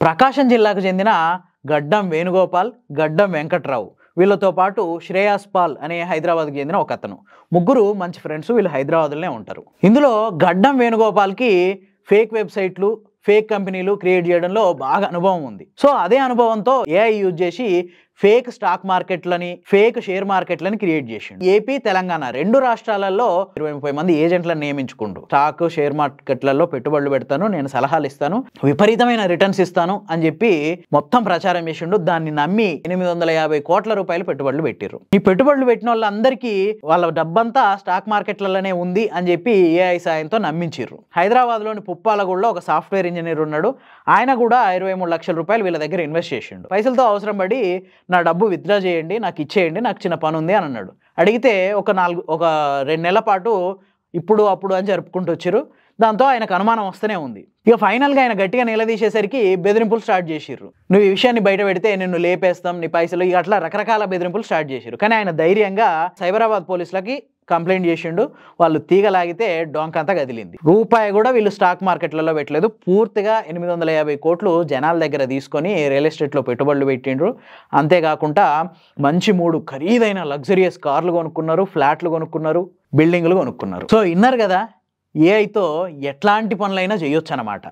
ప్రకాశం జిల్లాకు చెందిన గడ్డం వేణుగోపాల్, గడ్డం వెంకట్రావు వీళ్ళతో పాటు శ్రేయాస్ పాల్ అనే హైదరాబాద్కి చెందిన ఒక అతను, ముగ్గురు మంచి ఫ్రెండ్స్. వీళ్ళు హైదరాబాద్లోనే ఉంటారు. ఇందులో గడ్డం వేణుగోపాల్కి ఫేక్ వెబ్సైట్లు, ఫేక్ కంపెనీలు క్రియేట్ చేయడంలో బాగా అనుభవం ఉంది. సో అదే అనుభవంతో ఏఐ యూజ్ చేసి ఫేక్ స్టాక్ మార్కెట్లని, ఫేక్ షేర్ మార్కెట్లని క్రియేట్ చేసిండు. ఏపీ, తెలంగాణ రెండు రాష్ట్రాలలో 20-30 మంది ఏజెంట్లను నియమించుకుంటూ స్టాక్ షేర్ మార్కెట్లలో పెట్టుబడులు పెడతాను, నేను సలహాలు ఇస్తాను, విపరీతమైన రిటర్న్స్ ఇస్తాను అని చెప్పి మొత్తం ప్రచారం చేసిండు. దాన్ని నమ్మి 850 కోట్ల రూపాయలు పెట్టుబడులు పెట్టిర్రు. ఈ పెట్టుబడులు పెట్టిన వాళ్ళందరికీ వాళ్ళ డబ్బంతా స్టాక్ మార్కెట్లలోనే ఉంది అని చెప్పి ఏఐ సాయంతో నమ్మించిర్రు. హైదరాబాద్లోని పుప్పాలగూడలో ఒక సాఫ్ట్వేర్ ఇంజనీర్ ఉన్నాడు. ఆయన కూడా 23 లక్షల రూపాయలు వీళ్ళ దగ్గర ఇన్వెస్ట్ చేసిండు. పైసలతో అవసరం పడి నా డబ్బు విత్డ్రా చేయండి, నాకు ఇచ్చేయండి, నాకు చిన్న పని ఉంది అని అన్నాడు. అడిగితే ఒక 2 నెలల పాటు ఇప్పుడు అప్పుడు అని జరుపుకుంటూ వచ్చారు. దాంతో ఆయనకు అనుమానం వస్తూనే ఉంది. ఇక ఫైనల్గా ఆయన గట్టిగా నిలదీసేసరికి బెదిరింపులు స్టార్ట్ చేసిర్రు. నువ్వు ఈ విషయాన్ని బయట పెడితే నిన్ను లేపేస్తాం, నీ పైసలు, ఇక అట్లా రకరకాల బెదిరింపులు స్టార్ట్ చేసిర్రు. కానీ ఆయన ధైర్యంగా సైబరాబాద్ పోలీసులకి కంప్లైంట్ చేసిండు. వాళ్ళు తీగలాగితే డొంకంతా కదిలింది. రూపాయి కూడా వీళ్ళు స్టాక్ మార్కెట్లలో పెట్టలేదు. పూర్తిగా 850 కోట్లు జనాల దగ్గర తీసుకొని రియల్ ఎస్టేట్లో పెట్టుబడులు పెట్టిండ్రు. అంతేకాకుండా మంచి 3 ఖరీదైన లగ్జరియస్ కార్లు కొనుక్కున్నారు, ఫ్లాట్లు కొనుక్కున్నారు, బిల్డింగ్లు కొనుక్కున్నారు. సో విన్నారు కదా, ఏఐతో ఎట్లాంటి పనులైనా చేయొచ్చు అన్నమాట.